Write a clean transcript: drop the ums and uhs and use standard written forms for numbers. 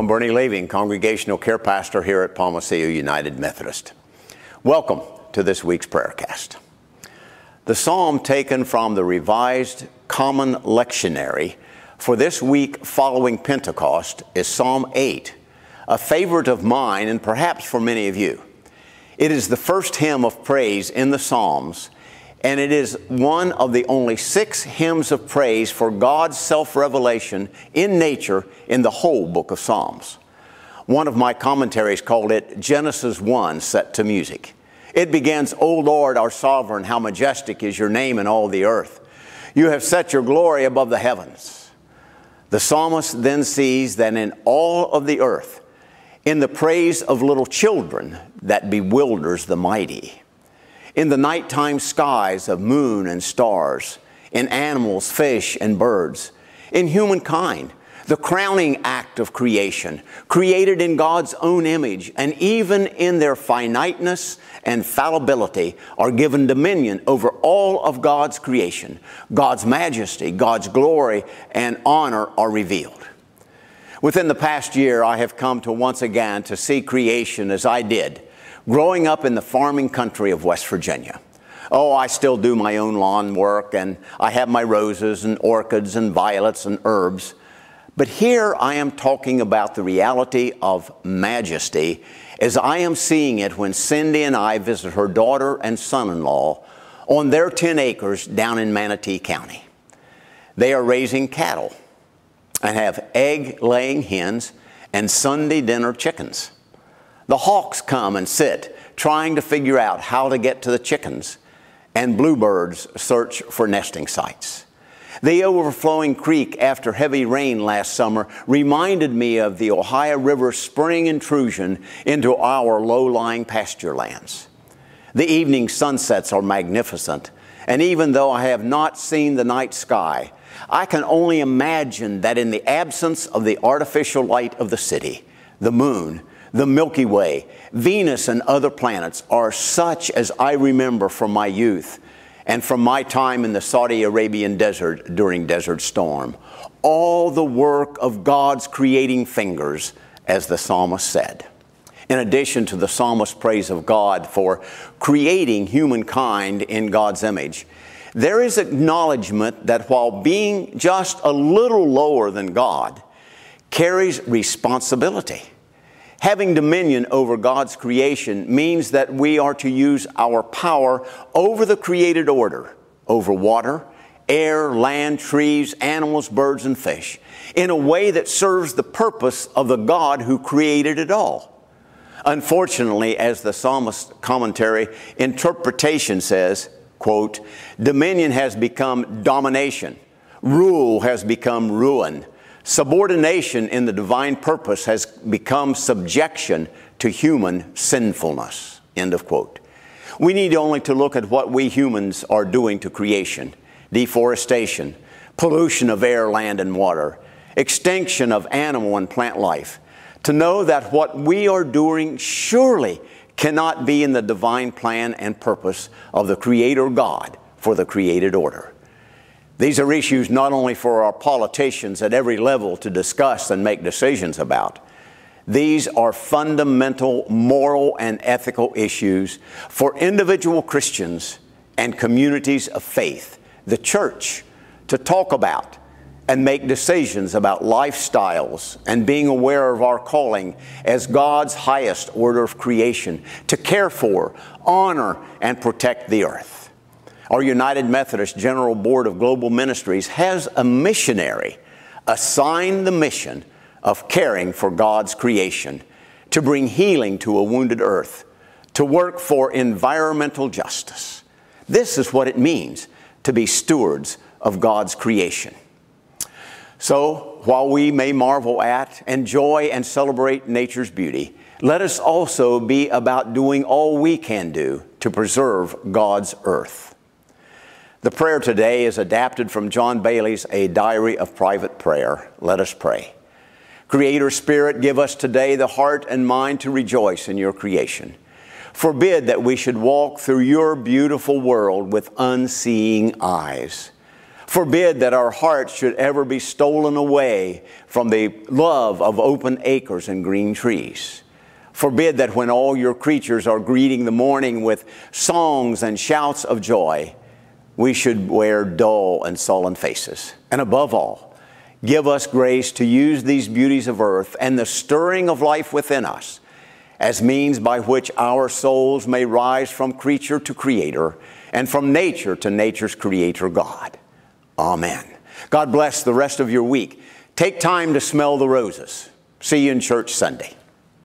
Bernie Laving, Congregational Care Pastor here at Palma, Ceia United Methodist. Welcome to this week's PrayerCast. The psalm taken from the Revised Common Lectionary for this week following Pentecost is Psalm 8, a favorite of mine and perhaps for many of you. It is the first hymn of praise in the Psalms, and it is one of the only 6 hymns of praise for God's self-revelation in nature in the whole book of Psalms. One of my commentaries called it Genesis 1 set to music. It begins, "O Lord, our sovereign, how majestic is your name in all the earth. You have set your glory above the heavens." The psalmist then sees that in all of the earth, in the praise of little children that bewilders the mighty, in the nighttime skies of moon and stars, in animals, fish, and birds, in humankind, the crowning act of creation, created in God's own image, and even in their finiteness and fallibility, are given dominion over all of God's creation. God's majesty, God's glory, and honor are revealed. Within the past year, I have come to once again to see creation as I did growing up in the farming country of West Virginia. Oh, I still do my own lawn work, and I have my roses and orchids and violets and herbs. But here I am talking about the reality of majesty as I am seeing it when Cindy and I visit her daughter and son-in-law on their 10 acres down in Manatee County. They are raising cattle and have egg-laying hens and Sunday dinner chickens. The hawks come and sit, trying to figure out how to get to the chickens, and bluebirds search for nesting sites. The overflowing creek after heavy rain last summer reminded me of the Ohio River's spring intrusion into our low-lying pasture lands. The evening sunsets are magnificent, and even though I have not seen the night sky, I can only imagine that in the absence of the artificial light of the city, the moon, the Milky Way, Venus, and other planets are such as I remember from my youth and from my time in the Saudi Arabian desert during Desert Storm. All the work of God's creating fingers, as the psalmist said. In addition to the psalmist's praise of God for creating humankind in God's image, there is acknowledgement that while being just a little lower than God carries responsibility. Having dominion over God's creation means that we are to use our power over the created order, over water, air, land, trees, animals, birds, and fish, in a way that serves the purpose of the God who created it all. Unfortunately, as the psalmist's commentary interpretation says, quote, "Dominion has become domination, rule has become ruin. Subordination in the divine purpose has become subjection to human sinfulness." End of quote. We need only to look at what we humans are doing to creation: deforestation, pollution of air, land, and water, extinction of animal and plant life, to know that what we are doing surely cannot be in the divine plan and purpose of the Creator God for the created order. These are issues not only for our politicians at every level to discuss and make decisions about. These are fundamental moral and ethical issues for individual Christians and communities of faith, the church, to talk about and make decisions about lifestyles and being aware of our calling as God's highest order of creation, to care for, honor, and protect the earth. Our United Methodist General Board of Global Ministries has a missionary assigned the mission of caring for God's creation, to bring healing to a wounded earth, to work for environmental justice. This is what it means to be stewards of God's creation. So, while we may marvel at, enjoy, and celebrate nature's beauty, let us also be about doing all we can do to preserve God's earth. The prayer today is adapted from John Bailey's A Diary of Private Prayer. Let us pray. Creator Spirit, give us today the heart and mind to rejoice in your creation. Forbid that we should walk through your beautiful world with unseeing eyes. Forbid that our hearts should ever be stolen away from the love of open acres and green trees. Forbid that when all your creatures are greeting the morning with songs and shouts of joy, we should wear dull and sullen faces. And above all, give us grace to use these beauties of earth and the stirring of life within us as means by which our souls may rise from creature to creator and from nature to nature's creator God. Amen. God bless the rest of your week. Take time to smell the roses. See you in church Sunday.